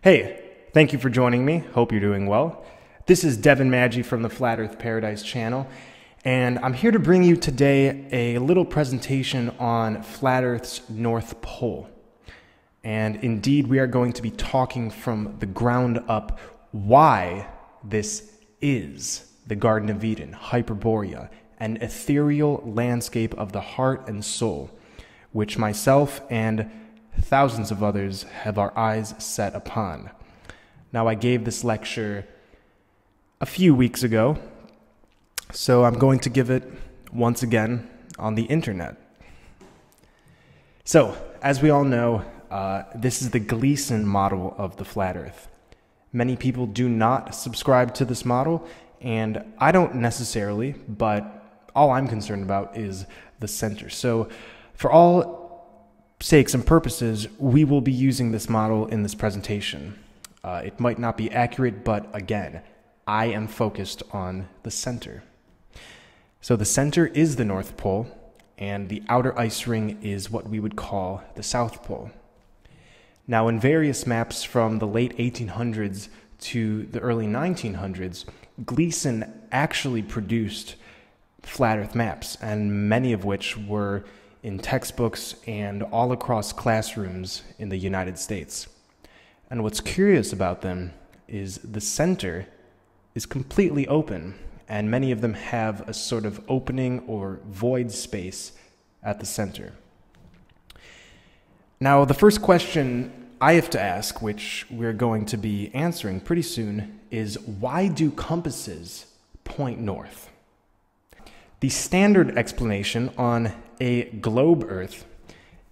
Hey, thank you for joining me. Hope you're doing well. This is Devin Madgy from the Flat Earth Paradise channel, and I'm here to bring you today a little presentation on Flat Earth's North Pole. And indeed, we are going to be talking from the ground up why this is the Garden of Eden, Hyperborea, an ethereal landscape of the heart and soul, which myself and thousands of others have our eyes set upon. Now, I gave this lecture a few weeks ago, so I'm going to give it once again on the internet. So, as we all know, this is the Gleason model of the flat earth. Many people do not subscribe to this model, and I don't necessarily, but all I'm concerned about is the center. So, for all sakes and purposes, we will be using this model in this presentation. It might not be accurate, but again, I am focused on the center. So the center is the North Pole, and the outer ice ring is what we would call the South Pole. Now, in various maps from the late 1800s to the early 1900s, Gleason actually produced flat Earth maps, and many of which were in textbooks and all across classrooms in the United States. And what's curious about them is the center is completely open, and many of them have a sort of opening or void space at the center. Now, the first question I have to ask, which we're going to be answering pretty soon, is why do compasses point north? The standard explanation on a globe Earth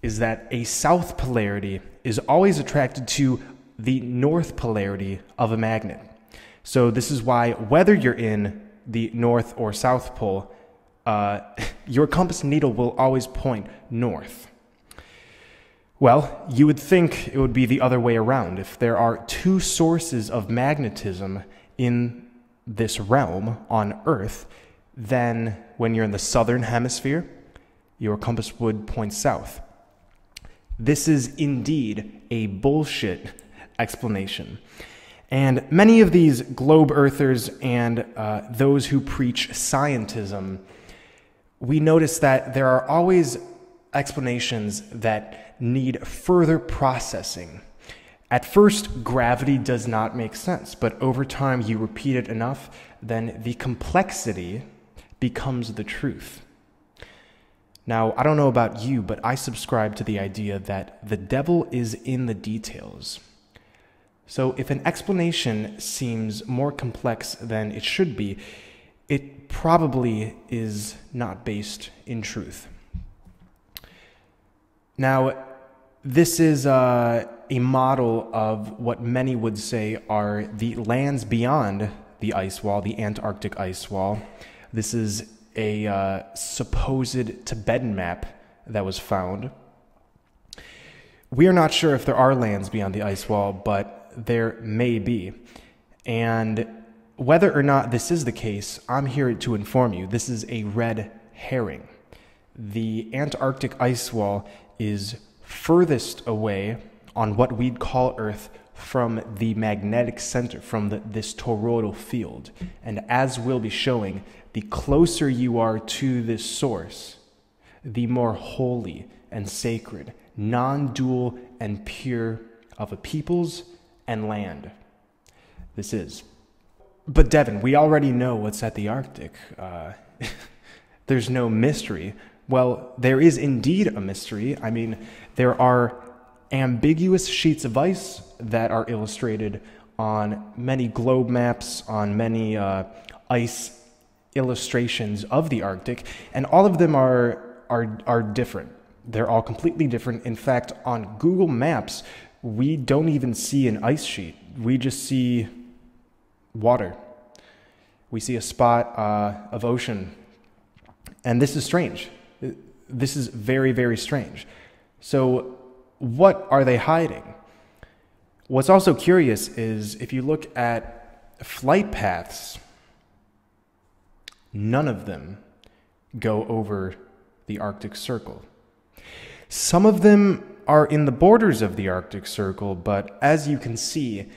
is that a south polarity is always attracted to the north polarity of a magnet. So this is why whether you're in the North or South Pole, your compass needle will always point north. Well, you would think it would be the other way around. If there are two sources of magnetism in this realm on Earth, then when you're in the southern hemisphere, your compass would point south. This is indeed a bullshit explanation. And many of these globe earthers and those who preach scientism, we notice that there are always explanations that need further processing. At first, gravity does not make sense, but over time you repeat it enough, then the complexity becomes the truth. Now, I don't know about you, but I subscribe to the idea that the devil is in the details. So if an explanation seems more complex than it should be, it probably is not based in truth. Now, this is a model of what many would say are the lands beyond the ice wall, the Antarctic ice wall. This is a supposed Tibetan map that was found. We are not sure if there are lands beyond the ice wall, but there may be. And whether or not this is the case, I'm here to inform you, this is a red herring. The Antarctic ice wall is furthest away on what we'd call Earth from the magnetic center, from this toroidal field. And as we'll be showing, the closer you are to this source, the more holy and sacred, non-dual and pure of a peoples and land this is. But Devin, we already know what's at the Arctic. There's no mystery. Well, there is indeed a mystery. I mean, there are ambiguous sheets of ice that are illustrated on many globe maps, on many ice illustrations of the Arctic, and all of them are different. They're all completely different. In fact, on Google Maps, we don't even see an ice sheet. We just see water. We see a spot of ocean. And this is strange. This is very, very strange. So what are they hiding? What's also curious is if you look at flight paths, none of them go over the Arctic Circle. Some of them are in the borders of the Arctic Circle, but as you can see,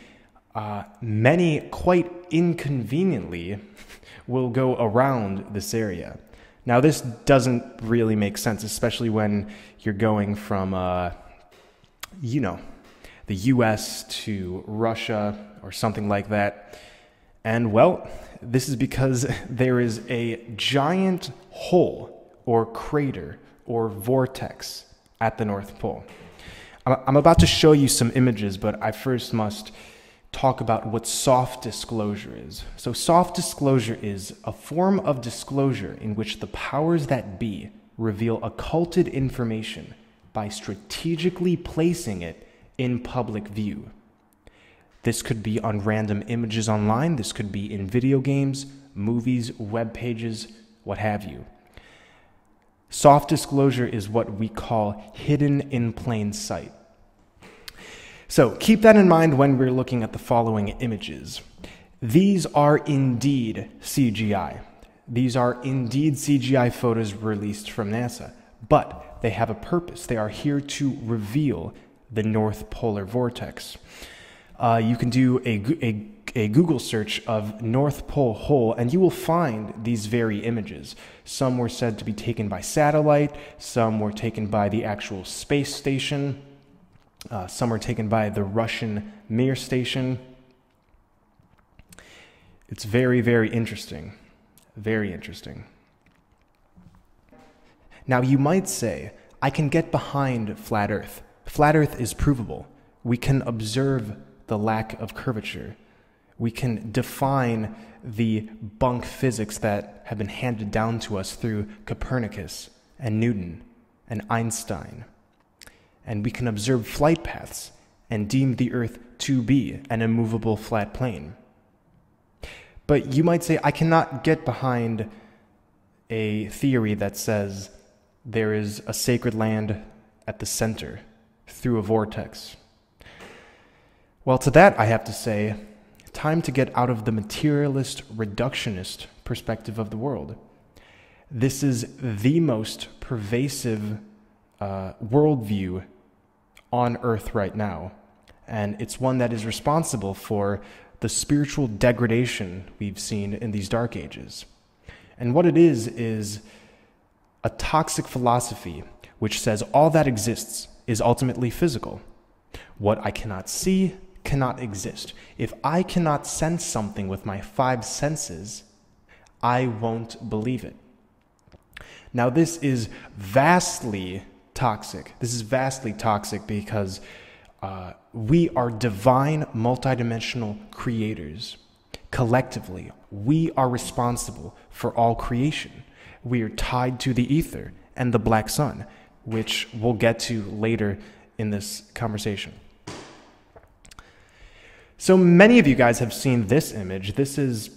many quite inconveniently will go around this area. Now, this doesn't really make sense, especially when you're going from, the US to Russia or something like that. And, well, this is because there is a giant hole or crater or vortex at the North Pole. I'm about to show you some images, but I first must talk about what soft disclosure is. So soft disclosure is a form of disclosure in which the powers that be reveal occulted information by strategically placing it in public view. This could be on random images online, this could be in video games, movies, web pages, what have you. Soft disclosure is what we call hidden in plain sight. So keep that in mind when we're looking at the following images. These are indeed CGI. These are indeed CGI photos released from NASA, but they have a purpose. They are here to reveal the North Polar Vortex. You can do a Google search of North Pole hole, and you will find these very images. Some were said to be taken by satellite, some were taken by the actual space station, some were taken by the Russian Mir station. It's very, very interesting. Very interesting. Now, you might say, I can get behind flat Earth. Flat Earth is provable. We can observe the lack of curvature. We can define the bunk physics that have been handed down to us through Copernicus and Newton and Einstein. And we can observe flight paths and deem the Earth to be an immovable flat plane. But you might say, I cannot get behind a theory that says there is a sacred land at the center through a vortex. Well, to that I have to say, time to get out of the materialist, reductionist perspective of the world. This is the most pervasive worldview on Earth right now, and it's one that is responsible for the spiritual degradation we've seen in these dark ages. And what it is a toxic philosophy which says all that exists is ultimately physical. What I cannot see cannot exist. If I cannot sense something with my five senses, I won't believe it. Now, this is vastly toxic. This is vastly toxic because we are divine, multidimensional creators. Collectively, we are responsible for all creation. We are tied to the ether and the black sun, which we'll get to later in this conversation. So many of you guys have seen this image. This is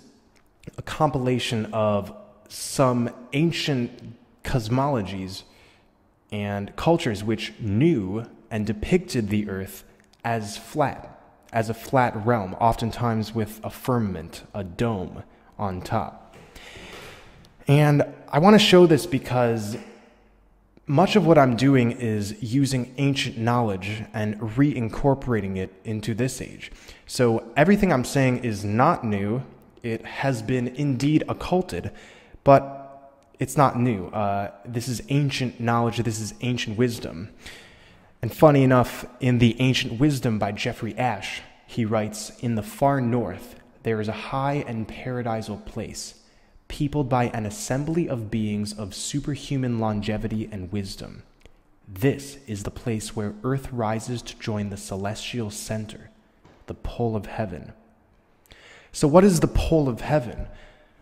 a compilation of some ancient cosmologies and cultures which knew and depicted the Earth as flat, as a flat realm, oftentimes with a firmament, a dome on top. And I want to show this because much of what I'm doing is using ancient knowledge and reincorporating it into this age. So everything I'm saying is not new. It has been indeed occulted, but it's not new. This is ancient knowledge. This is ancient wisdom. And funny enough, in the Ancient Wisdom by Jeffrey Ashe, he writes, "In the far north, there is a high and paradisal place, peopled by an assembly of beings of superhuman longevity and wisdom. This is the place where Earth rises to join the celestial center, the pole of heaven." So what is the pole of heaven?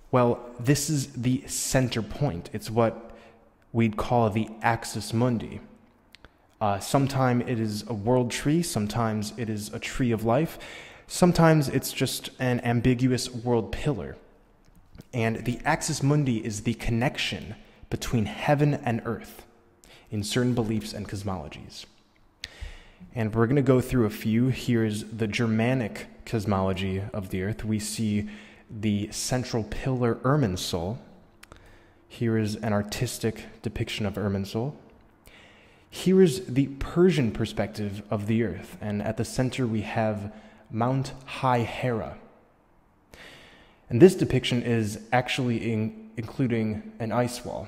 Well, this is the center point. It's what we'd call the axis mundi. Sometimes it is a world tree, sometimes it is a tree of life, sometimes it's just an ambiguous world pillar. And the axis mundi is the connection between heaven and earth in certain beliefs and cosmologies. And we're going to go through a few. Here's the Germanic cosmology of the earth. We see the central pillar Irminsul. Here is an artistic depiction of Irminsul. Here is the Persian perspective of the Earth, and at the center we have Mount High Hera. And this depiction is actually including an ice wall.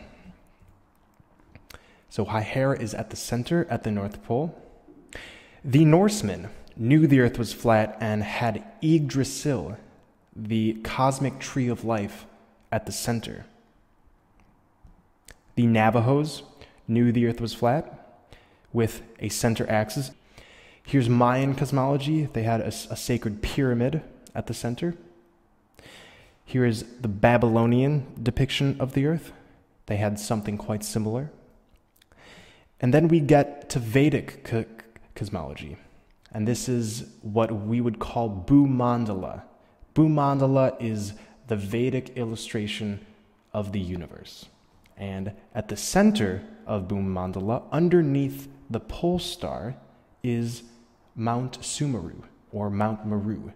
So High Hera is at the center, at the North Pole. The Norsemen knew the Earth was flat and had Yggdrasil, the cosmic tree of life, at the center. The Navajos knew the Earth was flat with a center axis. Here's Mayan cosmology. They had a sacred pyramid at the center. Here is the Babylonian depiction of the Earth. They had something quite similar. And then we get to Vedic cosmology. And this is what we would call Bhumandala. Bhumandala is the Vedic illustration of the universe. And at the center of Bhumandala, underneath the pole star, is Mount Sumeru, or Mount Meru.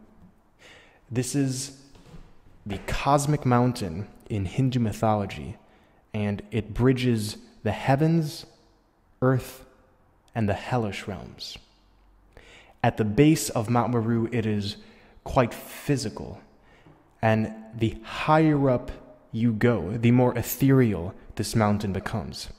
This is the cosmic mountain in Hindu mythology, and it bridges the heavens, earth, and the hellish realms. At the base of Mount Meru, it is quite physical, and the higher up you go, the more ethereal this mountain becomes.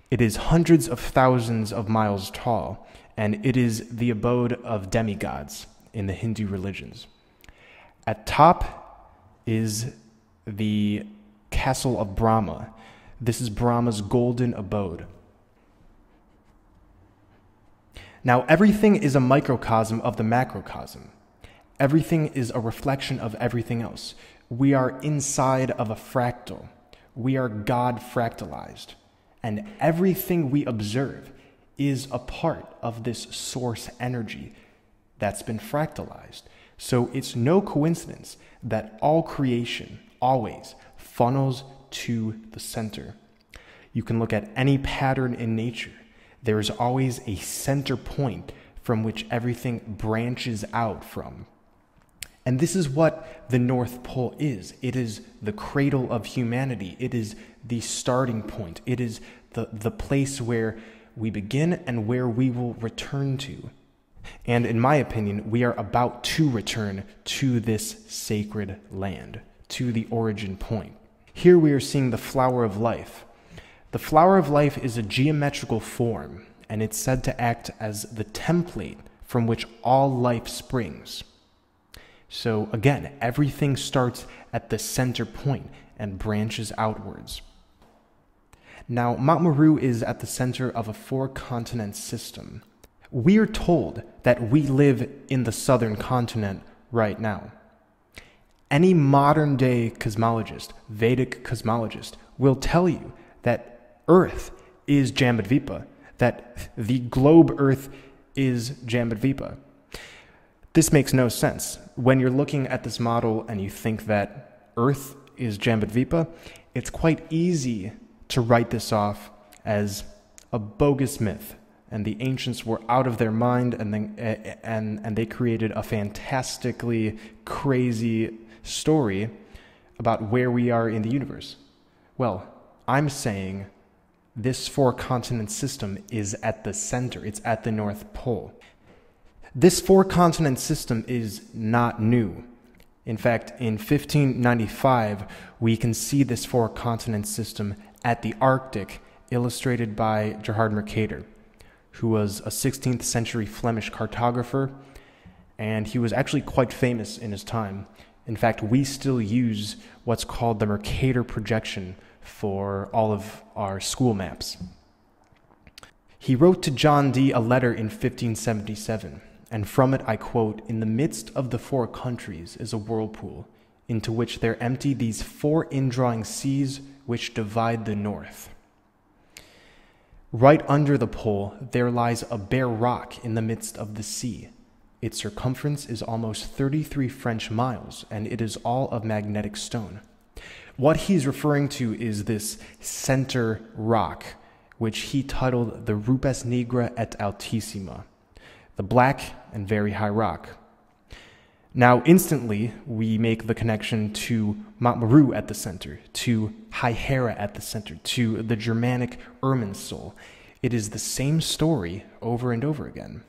It is hundreds of thousands of miles tall, and it is the abode of demigods in the Hindu religions. At top is the castle of Brahma. This is Brahma's golden abode. Now, everything is a microcosm of the macrocosm. Everything is a reflection of everything else. We are inside of a fractal. We are God fractalized. And everything we observe is a part of this source energy that's been fractalized. So it's no coincidence that all creation always funnels to the center. You can look at any pattern in nature. There is always a center point from which everything branches out from. And this is what the North Pole is. It is the cradle of humanity. It is the starting point. It is the place where we begin and where we will return to. And in my opinion, we are about to return to this sacred land, to the origin point. Here we are seeing the flower of life. The flower of life is a geometrical form, and it's said to act as the template from which all life springs. So again, everything starts at the center point and branches outwards. Now, Mount Meru is at the center of a 4-continent system. We are told that we live in the southern continent right now. Any modern day cosmologist, Vedic cosmologist, will tell you that Earth is Jambudvipa, that the globe Earth is Jambudvipa. This makes no sense. When you're looking at this model and you think that Earth is Jambudvipa, it's quite easy to write this off as a bogus myth. And the ancients were out of their mind, and they created a fantastically crazy story about where we are in the universe. Well, I'm saying this 4-continent system is at the center. It's at the North Pole. This 4-continent system is not new. In fact, in 1595, we can see this 4-continent system at the Arctic, illustrated by Gerhard Mercator, who was a 16th century Flemish cartographer, and he was actually quite famous in his time. In fact, we still use what's called the Mercator projection for all of our school maps. He wrote to John Dee a letter in 1577, and from it I quote, "In the midst of the 4 countries is a whirlpool, into which there empty these 4 indrawing seas which divide the north. Right under the pole there lies a bare rock in the midst of the sea. Its circumference is almost 33 French miles, and it is all of magnetic stone." What he's referring to is this center rock, which he titled the Rupes Nigra et Altissima, the black and very high rock. Now, instantly, we make the connection to Mount Meru at the center, to High Hera at the center, to the Germanic Irminsul. It is the same story over and over again.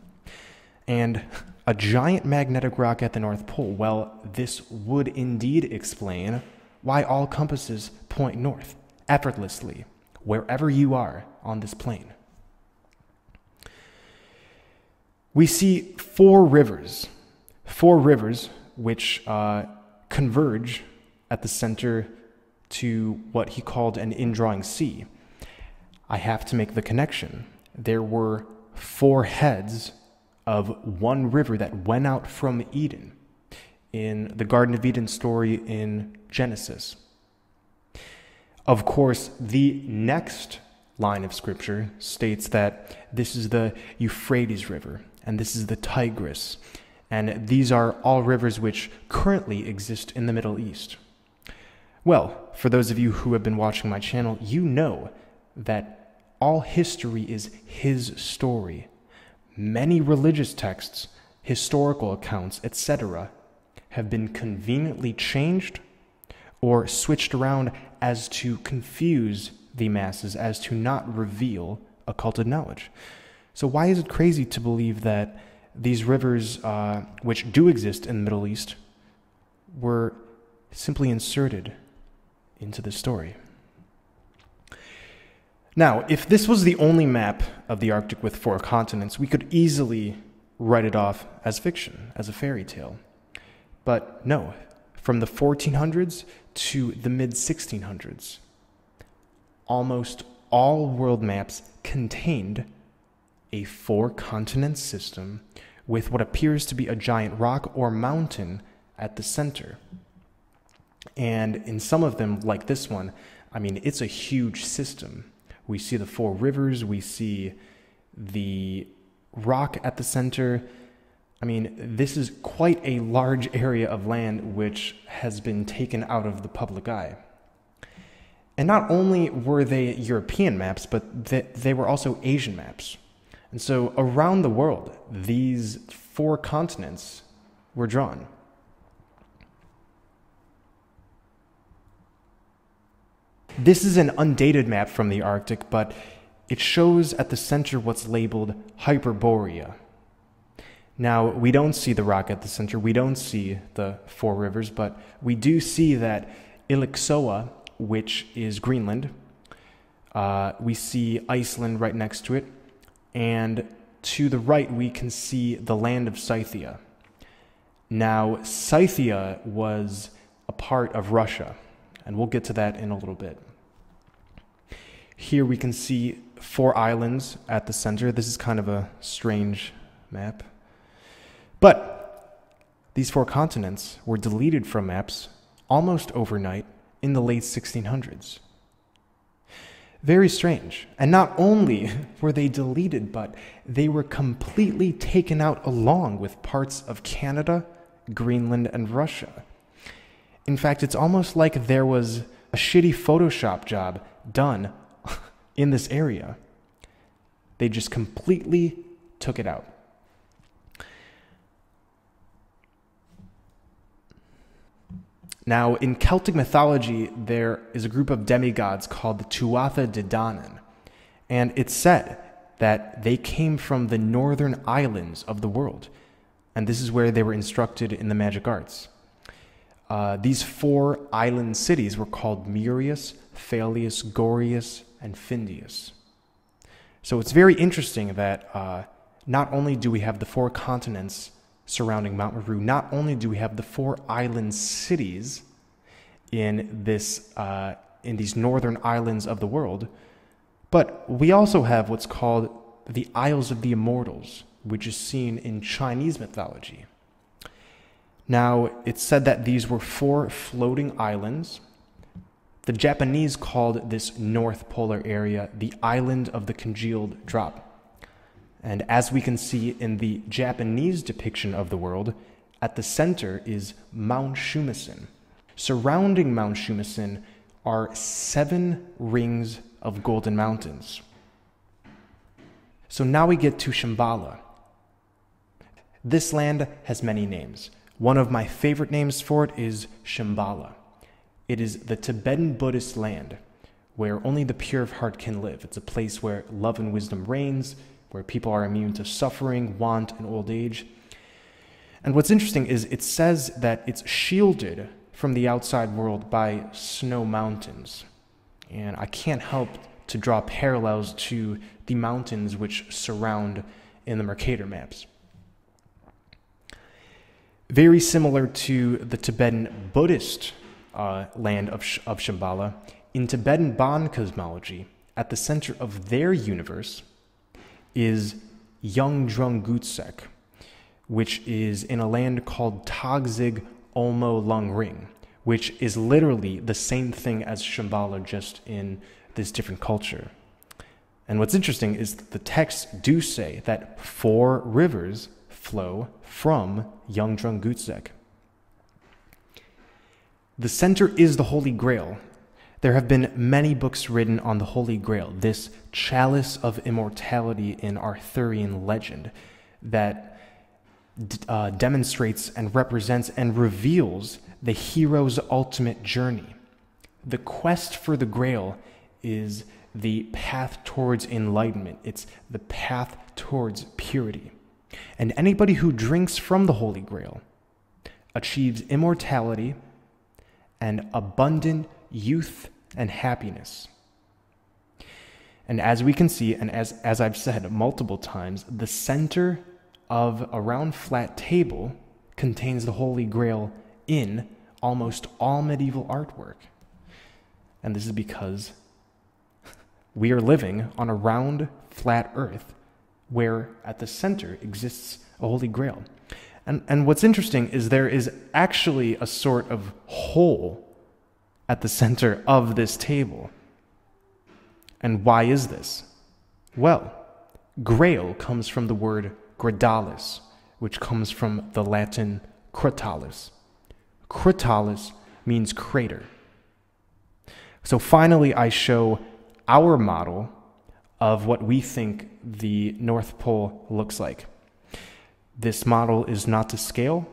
And a giant magnetic rock at the North Pole, well, this would indeed explain why all compasses point north, effortlessly, wherever you are on this plane. We see four rivers which converge at the center to what he called an indrawing sea. I have to make the connection. There were four heads of one river that went out from Eden in the Garden of Eden story in Genesis. Of course, the next line of scripture states that this is the Euphrates River and this is the Tigris, and these are all rivers which currently exist in the Middle East. Well, for those of you who have been watching my channel, you know that all history is his story. Many religious texts, historical accounts, etc., have been conveniently changed or switched around as to confuse the masses, as to not reveal occulted knowledge. So why is it crazy to believe that these rivers, which do exist in the Middle East, were simply inserted into the story? Now, if this was the only map of the Arctic with four continents, we could easily write it off as fiction, as a fairy tale. But no, from the 1400s to the mid-1600s, almost all world maps contained a four-continent system with what appears to be a giant rock or mountain at the center. And in some of them, like this one, I mean, it's a huge system. We see the four rivers, we see the rock at the center. I mean, this is quite a large area of land which has been taken out of the public eye. And not only were they European maps, but they were also Asian maps. And so around the world, these four continents were drawn. This is an undated map from the Arctic, but it shows at the center what's labeled Hyperborea. Now, we don't see the rock at the center, we don't see the four rivers, but we do see that Ilixoa, which is Greenland, we see Iceland right next to it, and to the right we can see the land of Scythia. Now, Scythia was a part of Russia, and we'll get to that in a little bit. Here we can see four islands at the center. This is kind of a strange map. But these four continents were deleted from maps almost overnight in the late 1600s. Very strange. And not only were they deleted, but they were completely taken out along with parts of Canada, Greenland, and Russia. In fact, it's almost like there was a shitty Photoshop job done in this area. They just completely took it out. Now, in Celtic mythology, there is a group of demigods called the Tuatha De Danann, and it's said that they came from the northern islands of the world, and this is where they were instructed in the magic arts. These four island cities were called Murius, Phaleus, Gorius, and Findius. So it's very interesting that not only do we have the four continents surrounding Mount Meru, not only do we have the four island cities in these northern islands of the world, but we also have what's called the Isles of the Immortals, which is seen in Chinese mythology. Now, it's said that these were four floating islands. The Japanese called this North Polar area the Island of the Congealed Drop. And as we can see in the Japanese depiction of the world, at the center is Mount Shumasin. Surrounding Mount Shumasin are 7 rings of golden mountains. So now we get to Shambhala. This land has many names. One of my favorite names for it is Shambhala. It is the Tibetan Buddhist land, where only the pure of heart can live. It's a place where love and wisdom reigns, where people are immune to suffering, want, and old age. And what's interesting is it says that it's shielded from the outside world by snow mountains. And I can't help to draw parallels to the mountains which surround in the Mercator maps. Very similar to the Tibetan Buddhist land of Shambhala, in Tibetan Bon cosmology, at the center of their universe is Yangdrung Gutsek, which is in a land called Tagzig Olmo Lung Ring, which is literally the same thing as Shambhala, just in this different culture. And what's interesting is the texts do say that 4 rivers flow from Yangdrung Gutsek. The center is the Holy Grail. There have been many books written on the Holy Grail, this chalice of immortality in Arthurian legend that demonstrates and represents and reveals the hero's ultimate journey. The quest for the Grail is the path towards enlightenment. It's the path towards purity. And anybody who drinks from the Holy Grail achieves immortality and abundant youth and happiness. And as we can see, and as I've said multiple times, the center of a round flat table contains the Holy Grail in almost all medieval artwork. And this is because we are living on a round, flat earth where at the center exists a Holy Grail. And what's interesting is there is actually a sort of hole at the center of this table. And why is this? Well, grail comes from the word gradalis, which comes from the Latin cratalis. Cratalis means crater. So finally, I show our model of what we think the North Pole looks like. This model is not to scale,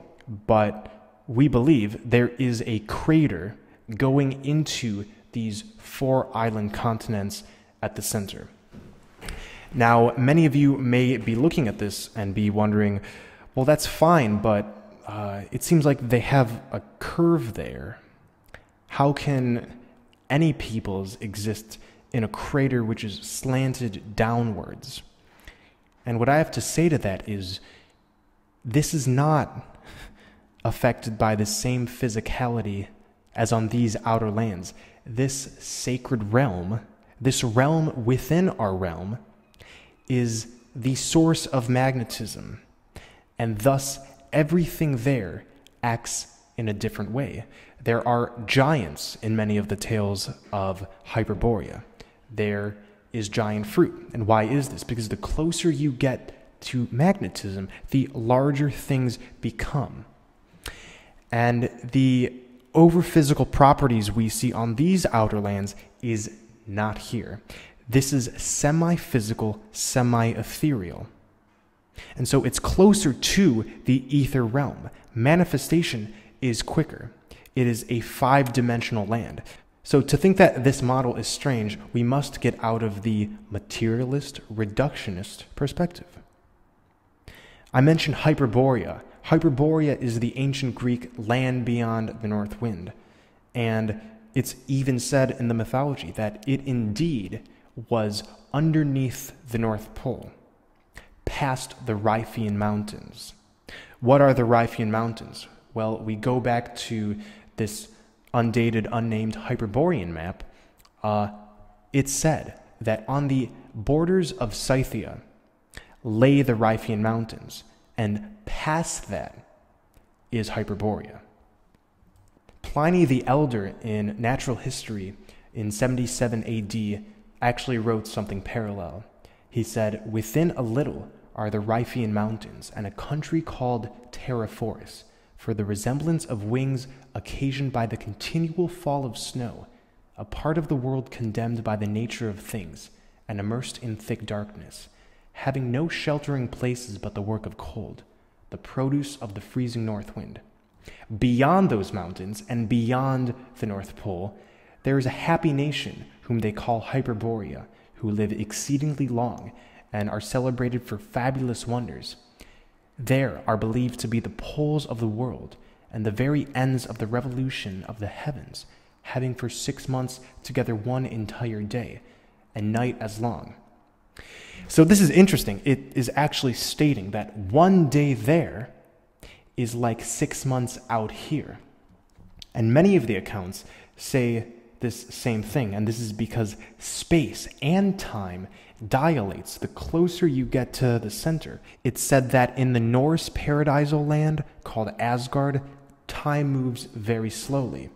but we believe there is a crater going into these 4 island continents at the center. Now, many of you may be looking at this and be wondering, well, that's fine, but it seems like they have a curve there. How can any peoples exist in a crater which is slanted downwards? And what I have to say to that is, this is not affected by the same physicality as on these outer lands. This sacred realm, this realm within our realm, is the source of magnetism, and thus everything there acts in a different way. There are giants in many of the tales of Hyperborea. There is giant fruit. And why is this? Because the closer you get to magnetism, the larger things become. And the over-physical properties we see on these outer lands is not here. This is semi-physical, semi-ethereal. And so it's closer to the ether realm. Manifestation is quicker. It is a 5-dimensional land. So to think that this model is strange, we must get out of the materialist, reductionist perspective. I mentioned Hyperborea. Hyperborea is the ancient Greek land beyond the north wind. And it's even said in the mythology that it indeed was underneath the North Pole, past the Riphean Mountains. What are the Riphean Mountains? Well, we go back to this undated, unnamed Hyperborean map. It said that on the borders of Scythia lay the Riphean Mountains, and past that is Hyperborea. Pliny the Elder in Natural History in 77 AD actually wrote something parallel. He said, "Within a little are the Riphean Mountains and a country called Terra Foris, for the resemblance of wings occasioned by the continual fall of snow, a part of the world condemned by the nature of things, and immersed in thick darkness, having no sheltering places but the work of cold, the produce of the freezing north wind. Beyond those mountains and beyond the North Pole, there is a happy nation whom they call Hyperborea, who live exceedingly long and are celebrated for fabulous wonders. There are believed to be the poles of the world and the very ends of the revolution of the heavens, having for 6 months together one entire day, and night as long. So this is interesting. It is actually stating that one day there is like 6 months out here. And many of the accounts say this same thing, and this is because space and time dilates the closer you get to the center. It's said that in the Norse paradisal land called Asgard, time moves very slowly.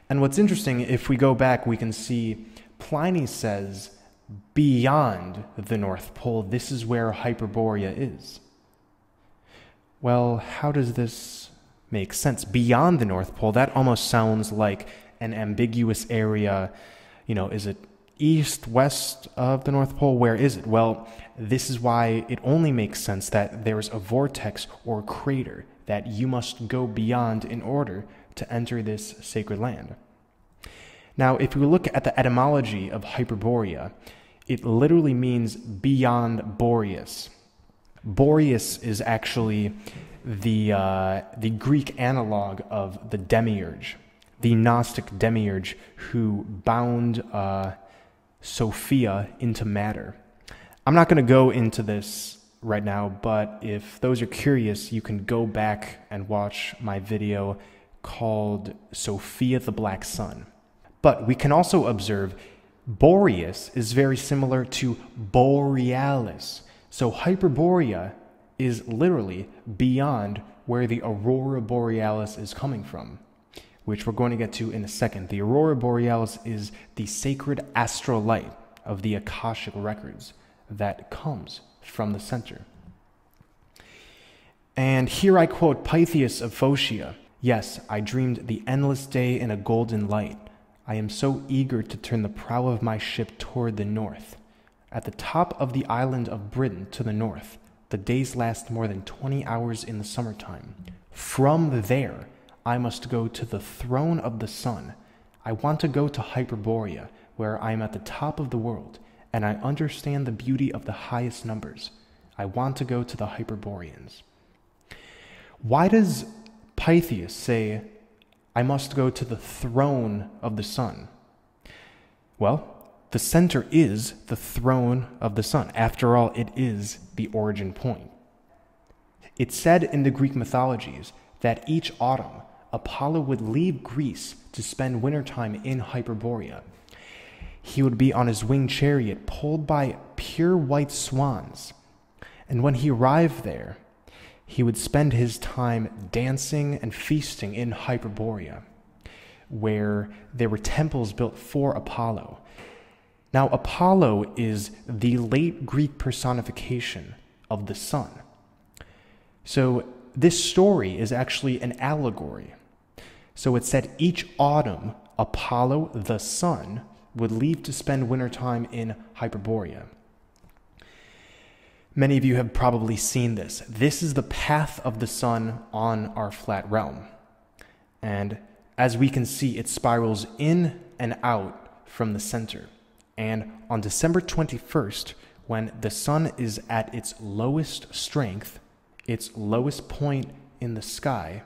And what's interesting, if we go back, we can see Pliny says beyond the North Pole, this is where Hyperborea is. Well, how does this make sense? Beyond the North Pole, that almost sounds like an ambiguous area. Is it east, west of the North Pole? Where is it? Well, this is why it only makes sense that there's a vortex or crater that you must go beyond in order to enter this sacred land. Now, if we look at the etymology of Hyperborea, it literally means beyond Boreas. Boreas is actually the Greek analog of the demiurge, the Gnostic demiurge who bound Sophia into matter. I'm not going to go into this right now, but if those are curious, you can go back and watch my video called Sophia the Black Sun. But we can also observe Boreas is very similar to Borealis. So Hyperborea is literally beyond where the Aurora Borealis is coming from, which we're going to get to in a second. The Aurora Borealis is the sacred astral light of the Akashic records that comes from the center. And here I quote Pythias of Phocia. "Yes, I dreamed the endless day in a golden light. I am so eager to turn the prow of my ship toward the north. At the top of the island of Britain to the north, the days last more than 20 hours in the summertime. From there, I must go to the throne of the sun. I want to go to Hyperborea, where I am at the top of the world, and I understand the beauty of the highest numbers. I want to go to the Hyperboreans." Why does Pythias say, "I must go to the throne of the sun"? Well, the center is the throne of the sun. After all, it is the origin point. It's said in the Greek mythologies that each autumn, Apollo would leave Greece to spend wintertime in Hyperborea. He would be on his winged chariot pulled by pure white swans. And when he arrived there, he would spend his time dancing and feasting in Hyperborea, where there were temples built for Apollo. Now, Apollo is the late Greek personification of the sun. So this story is actually an allegory. So it said each autumn, Apollo, the sun, would leave to spend wintertime in Hyperborea. Many of you have probably seen this. This is the path of the sun on our flat realm. And as we can see, it spirals in and out from the center. And on December 21st, when the sun is at its lowest strength, its lowest point in the sky,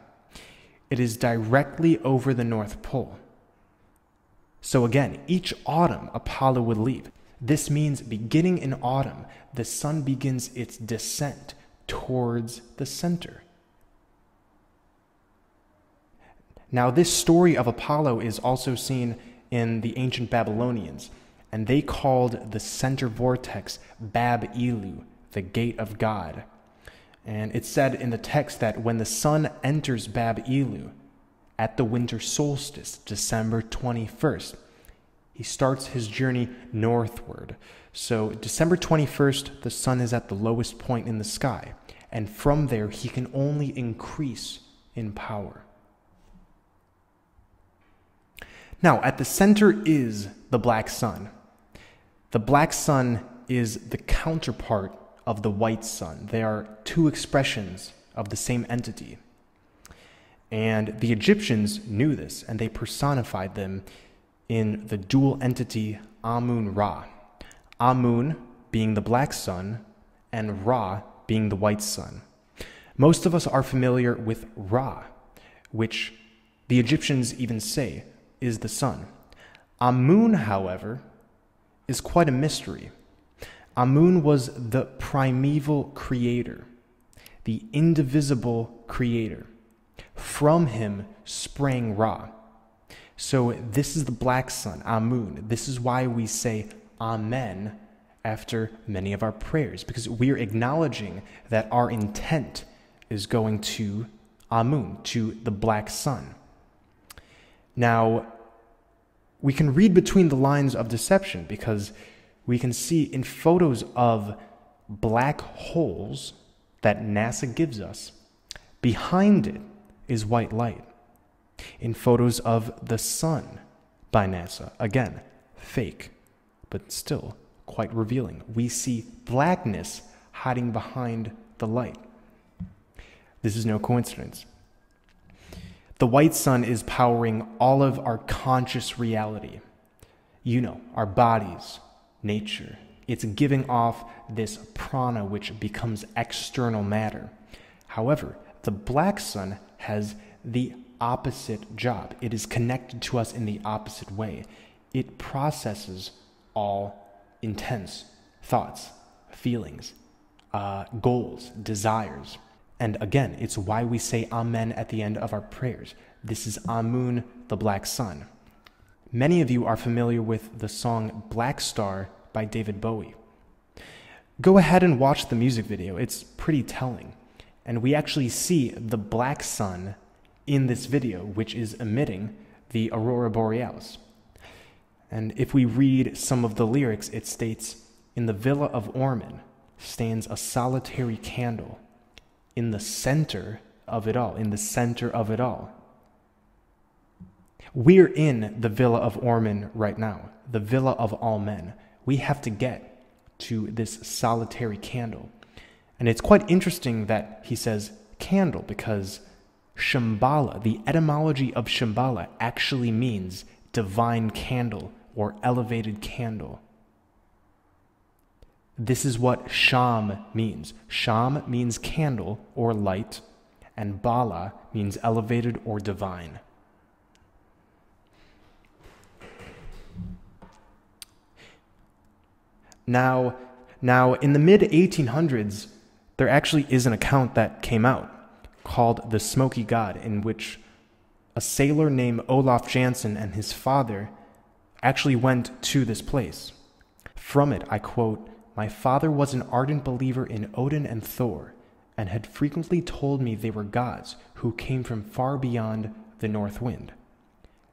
it is directly over the North Pole. So again, each autumn, Apollo would leave. This means beginning in autumn, the sun begins its descent towards the center. Now, this story of Apollo is also seen in the ancient Babylonians, and they called the center vortex Bab-Elu, the gate of God. And it's said in the text that when the sun enters Bab-Elu at the winter solstice, December 21st, he starts his journey northward. So December 21st, the sun is at the lowest point in the sky, and from there he can only increase in power. Now, at the center is the black sun. The black sun is the counterpart of the white sun. They are two expressions of the same entity. And the Egyptians knew this, and they personified them in the dual entity Amun-Ra. Amun being the black sun and Ra being the white sun. Most of us are familiar with Ra, which the Egyptians even say is the sun. Amun, however, is quite a mystery. Amun was the primeval creator, the indivisible creator. From him sprang Ra. So this is the black sun, Amun. This is why we say Amen after many of our prayers, because we're acknowledging that our intent is going to Amun, to the black sun. Now, we can read between the lines of deception because we can see in photos of black holes that NASA gives us, behind it is white light. In photos of the sun by NASA, again, fake, but still quite revealing. We see blackness hiding behind the light. This is no coincidence. The white sun is powering all of our conscious reality. You know, our bodies, nature. It's giving off this prana which becomes external matter. However, the black sun has the opposite job. It is connected to us in the opposite way. It processes all intense thoughts, feelings, goals, desires. And again, it's why we say Amen at the end of our prayers. This is Amun, the black sun. Many of you are familiar with the song Black Star by David Bowie. Go ahead and watch the music video. It's pretty telling. And we actually see the black sun in this video, which is emitting the aurora borealis. And if we read some of the lyrics, it states, "In the villa of Orman stands a solitary candle in the center of it all, in the center of it all." We're in the villa of Orman right now, the villa of all men. We have to get to this solitary candle. And it's quite interesting that he says candle, because Shambhala, the etymology of Shambhala, actually means divine candle or elevated candle. This is what Sham means. Sham means candle or light, and Bala means elevated or divine. Now, in the mid-1800s, there actually is an account that came out called The Smoky God, in which a sailor named Olaf Jansen and his father actually went to this place. From it, I quote, "My father was an ardent believer in Odin and Thor, and had frequently told me they were gods who came from far beyond the north wind.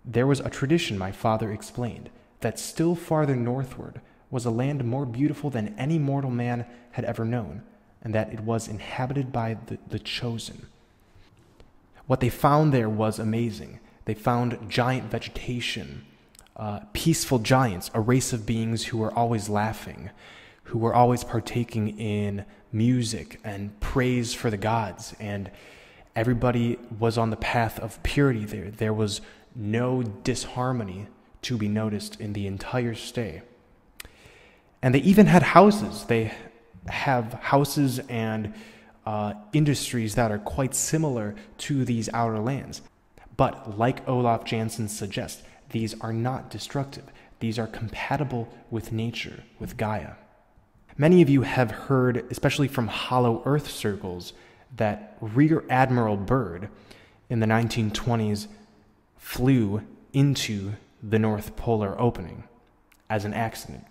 There was a tradition, my father explained, that still farther northward was a land more beautiful than any mortal man had ever known, and that it was inhabited by the chosen." What they found there was amazing. They found giant vegetation, peaceful giants, a race of beings who were always laughing, who were always partaking in music and praise for the gods, and everybody was on the path of purity there. There was no disharmony to be noticed in the entire stay. And they even had houses. They have houses and industries that are quite similar to these outer lands. But like Olaf Jansen suggests, these are not destructive. These are compatible with nature, with Gaia. Many of you have heard, especially from Hollow Earth circles, that Rear Admiral Byrd in the 1920s flew into the North Polar opening as an accident.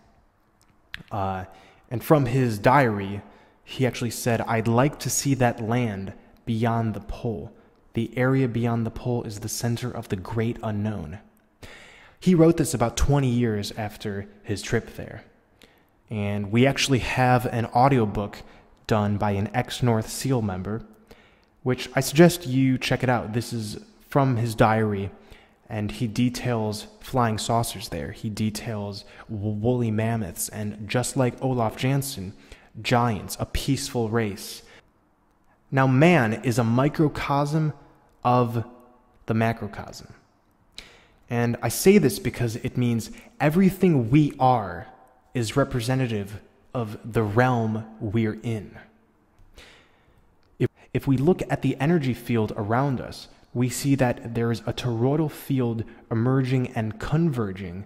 And from his diary, he actually said, "I'd like to see that land beyond the pole. The area beyond the pole is the center of the great unknown." He wrote this about 20 years after his trip there. And we actually have an audiobook done by an ex-North SEAL member, which I suggest you check it out. This is from his diary, and he details flying saucers there. He details woolly mammoths, and just like Olaf Jansen, giants, a peaceful race. Now, man is a microcosm of the macrocosm. And I say this because it means everything we are is representative of the realm we're in. If we look at the energy field around us, we see that there is a toroidal field emerging and converging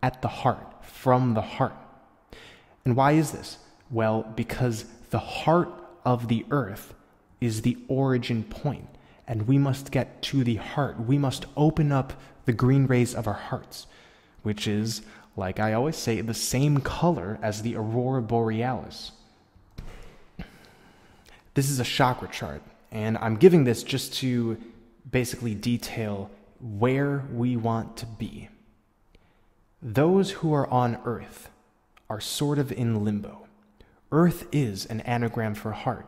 at the heart, from the heart. And why is this? Well, because the heart of the earth is the origin point, and we must get to the heart. We must open up the green rays of our hearts, which is, like I always say, the same color as the aurora borealis. This is a chakra chart, and I'm giving this just to basically detail where we want to be. Those who are on Earth are sort of in limbo. Earth is an anagram for heart.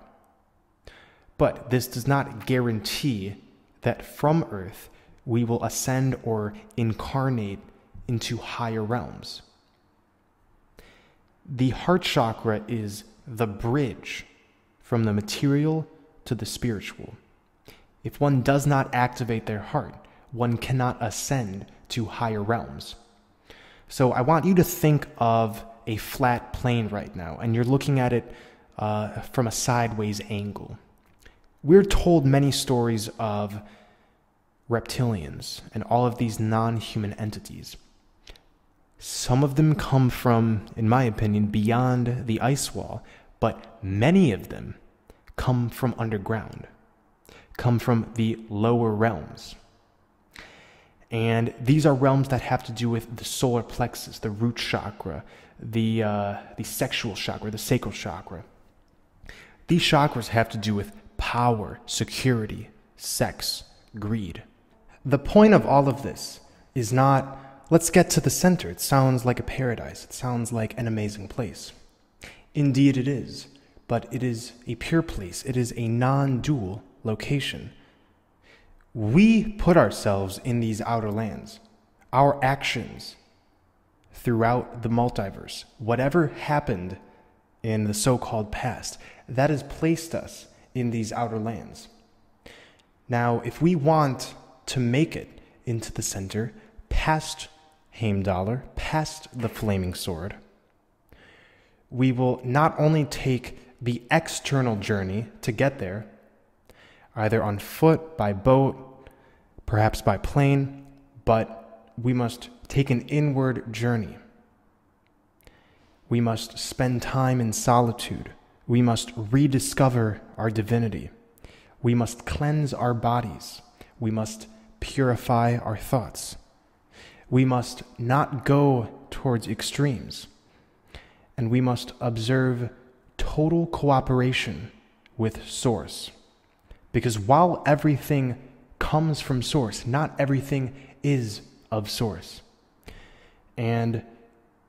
But this does not guarantee that from Earth we will ascend or incarnate into higher realms. The heart chakra is the bridge from the material to the spiritual. If one does not activate their heart, one cannot ascend to higher realms. So I want you to think of a flat plane right now, and you're looking at it from a sideways angle. We're told many stories of reptilians and all of these non-human entities. Some of them come from, in my opinion, beyond the ice wall, but many of them come from underground, come from the lower realms. And these are realms that have to do with the solar plexus, the root chakra, the sexual chakra, the sacral chakra. These chakras have to do with power, security, sex, greed. The point of all of this is not, let's get to the center. It sounds like a paradise. It sounds like an amazing place. Indeed it is, but it is a pure place. It is a non-dual location. We put ourselves in these outer lands. Our actions throughout the multiverse, whatever happened in the so-called past, that has placed us in these outer lands. Now, if we want to make it into the center, past Heimdallr, past the flaming sword, we will not only take the external journey to get there, either on foot, by boat, perhaps by plane, but we must take an inward journey. We must spend time in solitude. We must rediscover our divinity. We must cleanse our bodies. We must purify our thoughts. We must not go towards extremes. And we must observe total cooperation with Source. Because while everything comes from Source, not everything is of Source. And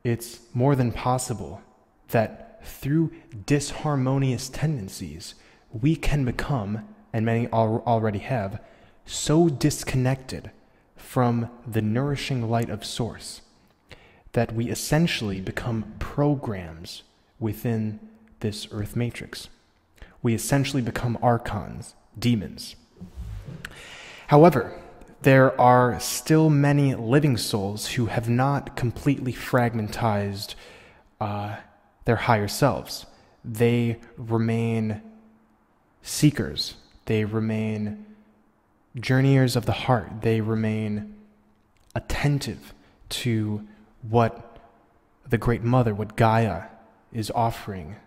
it's more than possible that through disharmonious tendencies, we can become, and many already have, so disconnected from the nourishing light of Source that we essentially become programs within this Earth matrix. We essentially become archons, demons. However, there are still many living souls who have not completely fragmentized their higher selves. They remain seekers. They remain journeyers of the heart. They remain attentive to what the Great Mother, what Gaia is offering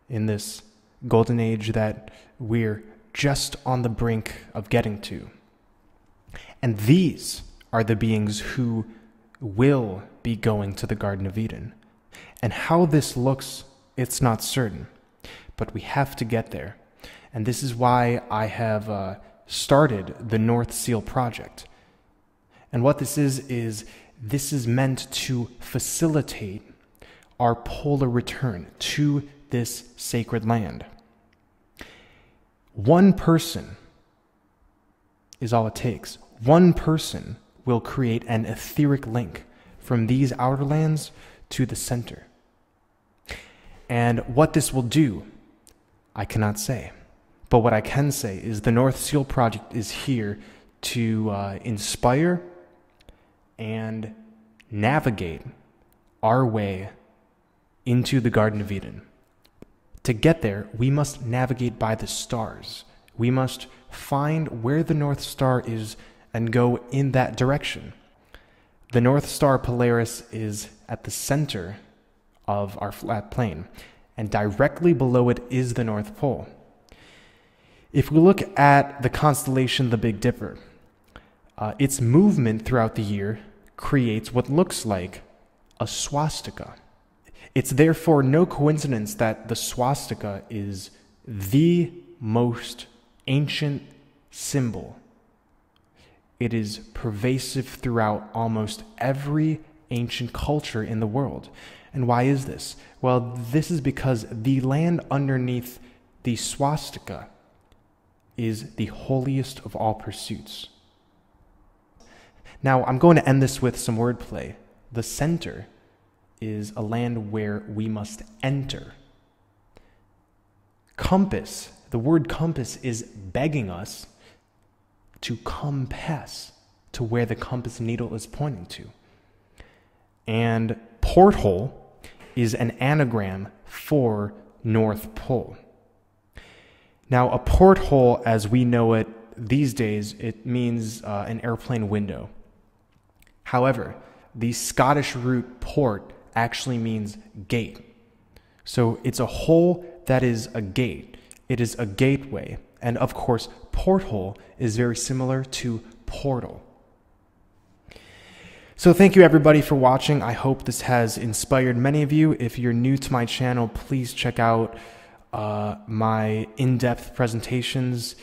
in this golden age that we're just on the brink of getting to. And these are the beings who will be going to the Garden of Eden. And how this looks, it's not certain, but we have to get there. And this is why I have started the North Seal Project. And what this is this is meant to facilitate our polar return to this sacred land. One person is all it takes. One person will create an etheric link from these outer lands to the center. And what this will do, I cannot say. But what I can say is the North Seal Project is here to inspire and navigate our way into the Garden of Eden. To get there, we must navigate by the stars. We must find where the North Star is and go in that direction. The North Star Polaris is at the center of our flat plane, and directly below it is the North Pole. If we look at the constellation the Big Dipper, its movement throughout the year creates what looks like a swastika. It's therefore no coincidence that the swastika is the most ancient symbol. It is pervasive throughout almost every ancient culture in the world. And why is this? Well, this is because the land underneath the swastika is the holiest of all pursuits. Now, I'm going to end this with some wordplay. The center is a land where we must enter. Compass, the word compass is begging us to compass to where the compass needle is pointing to. And porthole is an anagram for North Pole. Now, a porthole, as we know it these days, it means an airplane window. However, the Scottish root port actually means gate. So it's a hole that is a gate. It is a gateway. And of course, porthole is very similar to portal. So thank you everybody for watching. I hope this has inspired many of you. If you're new to my channel, please check out my in-depth presentations.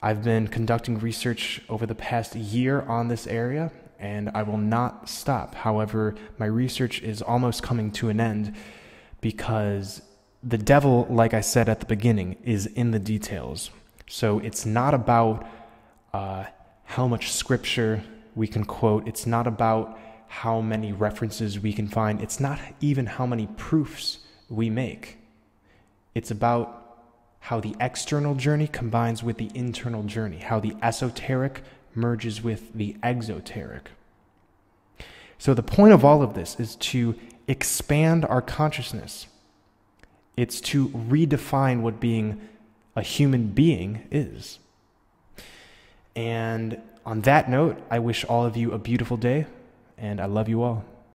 I've been conducting research over the past year on this area, and I will not stop. However, my research is almost coming to an end because the devil, like I said at the beginning, is in the details. So it's not about how much scripture we can quote. It's not about how many references we can find. It's not even how many proofs we make. It's about how the external journey combines with the internal journey, how the esoteric merges with the exoteric. So the point of all of this is to expand our consciousness. It's to redefine what being a human being is. And on that note, I wish all of you a beautiful day, and I love you all.